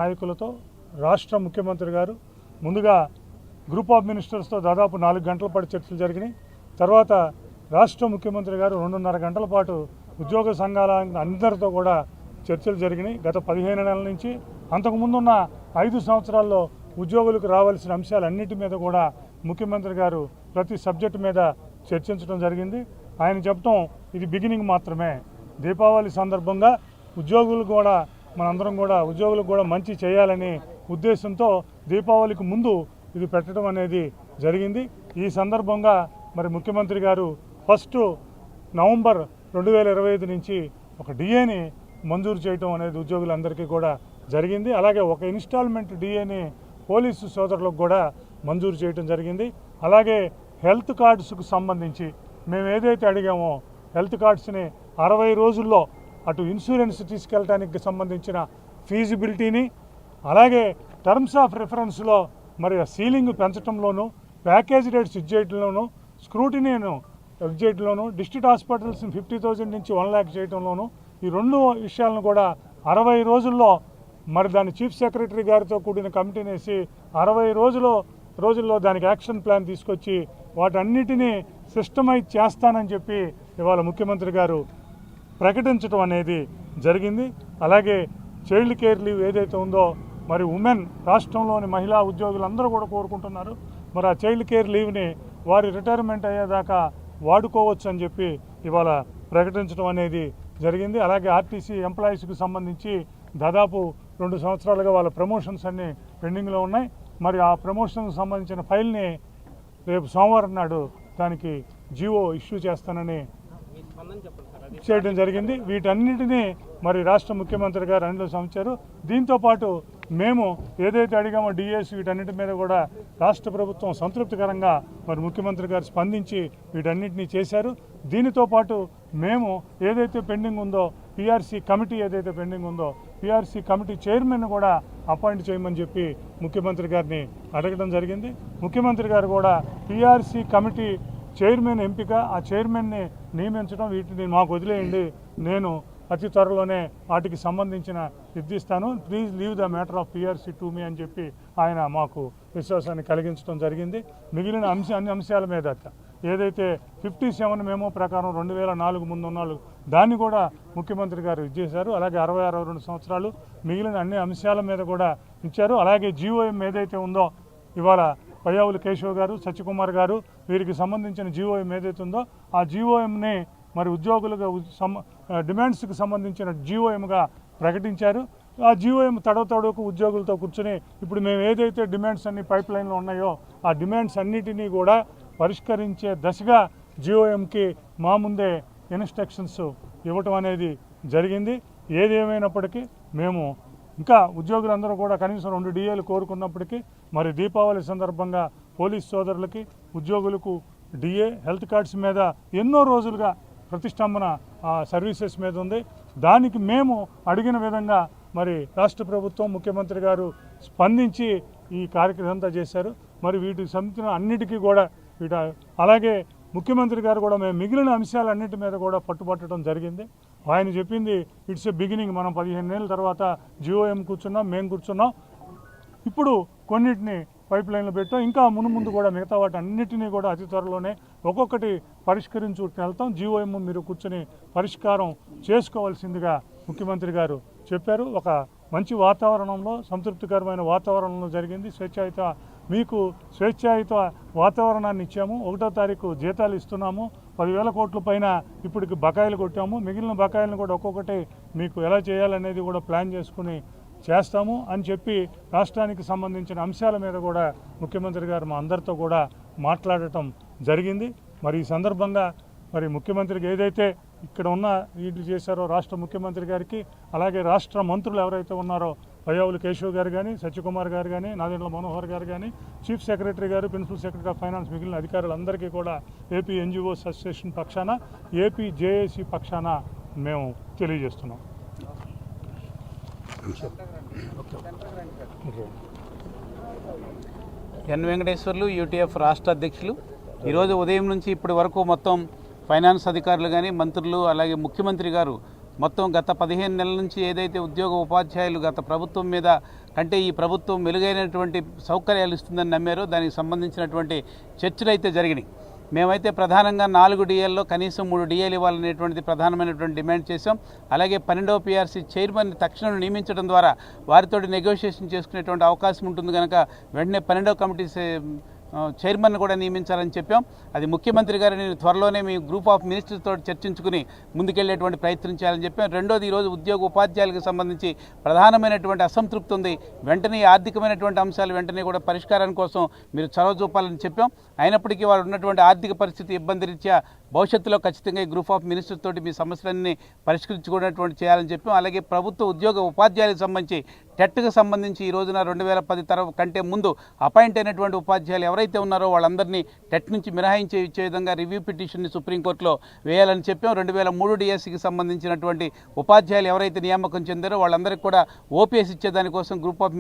నాయకులతో రాష్ట్ర ముఖ్యమంత్రి గారు ముందుగా గ్రూప్ ఆఫ్ మినిస్టర్స్తో దాదాపు 4 గంటల పాటు చర్చలు జరిగినాయి. తర్వాత రాష్ట్ర ముఖ్యమంత్రి గారు 2.5 గంటల పాటు ఉద్యోగ సంఘాల అందరితో కూడా చర్చలు జరిగినాయి. గత 15 నెలల నుంచి అంతకుముందున్న 5 సంవత్సరాల్లో ఉద్యోగులకు రావాల్సిన అంశాలన్నిటి మీద కూడా ముఖ్యమంత్రి గారు ప్రతి సబ్జెక్టు మీద చర్చించడం జరిగింది. ఆయన చెప్పడం ఇది బిగినింగ్ మాత్రమే. దీపావళి సందర్భంగా ఉద్యోగులకు కూడా మనందరం కూడా ఉద్యోగులకు కూడా మంచి చేయాలనే ఉద్దేశంతో దీపావళికి ముందు ఇది పెట్టడం అనేది జరిగింది. ఈ సందర్భంగా మరి ముఖ్యమంత్రి గారు 1 నవంబర్ 2025 నుంచి ఒక డిఏని మంజూరు చేయడం అనేది ఉద్యోగులందరికీ కూడా జరిగింది. అలాగే ఒక ఇన్స్టాల్మెంట్ డిఏని పోలీసు సోదరులకు కూడా మంజూరు చేయడం జరిగింది. అలాగే హెల్త్ కార్డ్స్కు సంబంధించి మేము ఏదైతే అడిగామో హెల్త్ కార్డ్స్ని 60 రోజుల్లో అటు ఇన్సూరెన్స్ తీసుకెళ్ళడానికి సంబంధించిన ఫీజిబిలిటీని, అలాగే టర్మ్స్ ఆఫ్ రిఫరెన్స్లో మరి సీలింగ్ పెంచడంలోనూ, ప్యాకేజ్ రేట్స్ ఇచ్చేయడంలోనూ, స్క్రూటినీను ఇచ్చేయడంలోనూ, డిస్ట్రిక్ట్ హాస్పిటల్స్ని 50,000 నుంచి 1 lakh చేయడంలోనూ ఈ 2 విషయాలను కూడా 60 రోజుల్లో మరి దాని చీఫ్ సెక్రటరీ గారితో కూడిన కమిటీని వేసి 60 రోజుల్లో దానికి యాక్షన్ ప్లాన్ తీసుకొచ్చి వాటన్నిటినీ సిస్టమైజ్ చేస్తానని చెప్పి ఇవాళ ముఖ్యమంత్రి గారు ప్రకటించడం అనేది జరిగింది. అలాగే చైల్డ్ కేర్ లీవ్ ఏదైతే ఉందో మరి ఉమెన్ రాష్ట్రంలోని మహిళా ఉద్యోగులందరూ కూడా కోరుకుంటున్నారు. మరి ఆ చైల్డ్ కేర్ లీవ్ని వారి రిటైర్మెంట్ అయ్యేదాకా వాడుకోవచ్చు అని చెప్పి ఇవాళ ప్రకటించడం అనేది జరిగింది. అలాగే ఆర్టీసీ ఎంప్లాయీస్కి సంబంధించి దాదాపు 2 సంవత్సరాలుగా వాళ్ళ ప్రమోషన్స్ అన్నీ పెండింగ్లో ఉన్నాయి. మరి ఆ ప్రమోషన్కి సంబంధించిన ఫైల్ని రేపు సోమవారం నాడు దానికి జీవో ఇష్యూ చేస్తానని చేయడం జరిగింది. వీటన్నిటినీ మరి రాష్ట్ర ముఖ్యమంత్రి గారు అనిలో సంచారు. దీంతోపాటు మేము ఏదైతే అడిగామో డిఎస్ వీటన్నిటి మీద కూడా రాష్ట్ర ప్రభుత్వం సంతృప్తికరంగా మరి ముఖ్యమంత్రి గారు స్పందించి వీటన్నిటినీ చేశారు. దీనితో పాటు మేము ఏదైతే పెండింగ్ ఉందో పిఆర్సీ కమిటీ ఏదైతే పెండింగ్ ఉందో పిఆర్సీ కమిటీ చైర్మన్ కూడా అపాయింట్ చేయమని చెప్పి ముఖ్యమంత్రి గారిని అడగడం జరిగింది. ముఖ్యమంత్రి గారు కూడా పిఆర్సీ కమిటీ చైర్మన్ ఎంపిక, ఆ చైర్మన్ని నియమించడం వీటిని మాకు వదిలేయండి, నేను అతి త్వరలోనే వాటికి సంబంధించిన ఇస్తాను, please leave the matter of PRC to me అని చెప్పి ఆయన మాకు విశ్వాసాన్ని కలిగించడం జరిగింది. మిగిలిన అన్ని అంశాల మీద ఏదైతే 57 మెమో ప్రకారం 2004 ముందు ఉన్నాళ్ళు దాన్ని కూడా ముఖ్యమంత్రి గారు ఇచ్చేశారు. అలాగే 62 సంవత్సరాలు మిగిలిన అన్ని అంశాల మీద కూడా ఇచ్చారు. అలాగే జీఓఎం ఏదైతే ఉందో ఇవాళ పయ్యావుల కేశవ్ గారు, సత్యకుమార్ గారు వీరికి సంబంధించిన జీఓఎం ఏదైతే ఉందో ఆ జీఓఎంని మరి ఉద్యోగులుగా డిమాండ్స్కి సంబంధించిన జీఓఎంగా ప్రకటించారు. ఆ జీఓఎం తడవకు ఉద్యోగులతో కూర్చొని ఇప్పుడు మేము ఏదైతే డిమాండ్స్ అన్ని పైప్ లైన్లో ఉన్నాయో ఆ డిమాండ్స్ అన్నిటినీ కూడా పరిష్కరించే దశగా జీఓఎంకి మా ముందే ఇన్స్ట్రక్షన్స్ ఇవ్వటం అనేది జరిగింది. ఏది ఏమైనప్పటికీ మేము ఇంకా ఉద్యోగులందరూ కూడా కనీసం 2 డిఏలు కోరుకున్నప్పటికీ మరి దీపావళి సందర్భంగా పోలీస్ సోదరులకి ఉద్యోగులకు డిఏ హెల్త్ కార్డ్స్ మీద ఎన్నో రోజులుగా ప్రతిష్టంభన సర్వీసెస్ మీద ఉంది. దానికి మేము అడిగిన విధంగా మరి రాష్ట్ర ప్రభుత్వం ముఖ్యమంత్రి గారు స్పందించి ఈ కార్యక్రమం అంతా చేశారు. మరి వీటికి సంబంధించిన అన్నిటికీ కూడా అలాగే ముఖ్యమంత్రి గారు కూడా మేము మిగిలిన అంశాలన్నిటి మీద కూడా పట్టుబట్టడం జరిగింది. ఆయన చెప్పింది ఇట్స్ ఎ బిగినింగ్, మనం 15 ఏళ్ళ తర్వాత జీఓఎం కూర్చున్నాం, మేము కూర్చున్నాం, ఇప్పుడు కొన్నిటిని పైప్ లైన్లో పెట్టాం, ఇంకా ముందు కూడా మిగతా వాటి అన్నిటినీ కూడా అతి త్వరలోనే ఒక్కొక్కటి పరిష్కరించుకుంటూ వెళ్తాం, జీఓఎం మీరు కూర్చొని పరిష్కారం చేసుకోవాల్సిందిగా ముఖ్యమంత్రి గారు చెప్పారు. ఒక మంచి వాతావరణంలో సంతృప్తికరమైన వాతావరణంలో జరిగింది. మీకు స్వేచ్ఛాయుత వాతావరణాన్ని ఇచ్చాము. 1వ తారీఖు జీతాలు ఇస్తున్నాము. 10,000 కోట్ల పైన ఇప్పటికి బకాయిలు కొట్టాము. మిగిలిన బకాయిలను కూడా ఒక్కొక్కటి మీకు ఎలా చేయాలనేది కూడా ప్లాన్ చేసుకుని చేస్తాము అని చెప్పి రాష్ట్రానికి సంబంధించిన అంశాల మీద కూడా ముఖ్యమంత్రి గారు మా అందరితో కూడా మాట్లాడటం జరిగింది. మరి ఈ సందర్భంగా మరి ముఖ్యమంత్రికి ఏదైతే ఇక్కడ ఉన్న వీళ్ళు చేశారో రాష్ట్ర ముఖ్యమంత్రి గారికి, అలాగే రాష్ట్ర మంత్రులు ఎవరైతే ఉన్నారో పయ్యావుల కేశవ్ గారు కానీ, సత్యకుమార్ గారు కానీ, నాదెండ్ల మనోహర్ గారు కానీ, చీఫ్ సెక్రటరీ గారు, ప్రిన్సిపల్ సెక్రటరీ ఆఫ్ ఫైనాన్స్ మిగిలిన అధికారులందరికీ కూడా ఏపీ ఎన్జిఓస్ అసోసియేషన్ పక్షాన, ఏపీ జేఏసీ పక్షాన మేము తెలియజేస్తున్నాం. ఎన్ వెంకటేశ్వర్లు యూటీఎఫ్ రాష్ట్ర అధ్యక్షులు. ఈరోజు ఉదయం నుంచి ఇప్పటి వరకు మొత్తం ఫైనాన్స్ అధికారులు కానీ మంత్రులు అలాగే ముఖ్యమంత్రి గారు మొత్తం గత 15 నెలల నుంచి ఏదైతే ఉద్యోగ ఉపాధ్యాయులు గత ప్రభుత్వం మీద కంటే ఈ ప్రభుత్వం మెరుగైనటువంటి సౌకర్యాలు ఇస్తుందని నమ్మారో దానికి సంబంధించినటువంటి చర్చలు అయితే జరిగినాయి. మేమైతే ప్రధానంగా 4 డిఏల్లో కనీసం 3 డిఏలు ఇవ్వాలనేటువంటిది ప్రధానమైనటువంటి డిమాండ్ చేశాం. అలాగే 12వ పిఆర్సీ చైర్మన్ తక్షణం నియమించడం ద్వారా వారితో నెగోషియేషన్ చేసుకునేటువంటి అవకాశం ఉంటుంది కనుక వెంటనే 12వ కమిటీ చైర్మన్ కూడా నియమించాలని చెప్పాం. అది ముఖ్యమంత్రి గారిని త్వరలోనే మీ గ్రూప్ ఆఫ్ మినిస్టర్స్ తోటి చర్చించుకుని ముందుకెళ్లేటువంటి ప్రయత్నం చేయాలని చెప్పాం. రెండోది, ఈరోజు ఉద్యోగ ఉపాధ్యాయులకు సంబంధించి ప్రధానమైనటువంటి అసంతృప్తి ఉంది. వెంటనే ఆర్థికమైనటువంటి అంశాలు వెంటనే కూడా పరిష్కారం కోసం మీరు చొరవ చూపాలని చెప్పాం. అయినప్పటికీ వారు ఉన్నటువంటి ఆర్థిక పరిస్థితి ఇబ్బంది రీత్యా భవిష్యత్తులో ఖచ్చితంగా ఈ గ్రూప్ ఆఫ్ మినిస్టర్స్ తోటి మీ సమస్యలన్నీ పరిష్కరించుకునేటువంటి చేయాలని చెప్పాం. అలాగే ప్రభుత్వ ఉద్యోగ ఉపాధ్యాయులకు సంబంధించి టెట్కు సంబంధించి ఈ రోజున 2010 కంటే ముందు అపాయింట్ అయినటువంటి ఉపాధ్యాయులు ఎవరైతే ఉన్నారో వాళ్ళందరినీ టెట్ నుంచి మినహాయించే ఇచ్చే విధంగా రివ్యూ పిటిషన్ని సుప్రీంకోర్టులో వేయాలని చెప్పాం. 2003 డిఎస్సికి సంబంధించినటువంటి ఉపాధ్యాయులు ఎవరైతే నియామకం చెందారో వాళ్ళందరికీ కూడా ఓపీఎస్ ఇచ్చేదానికోసం గ్రూప్ ఆఫ్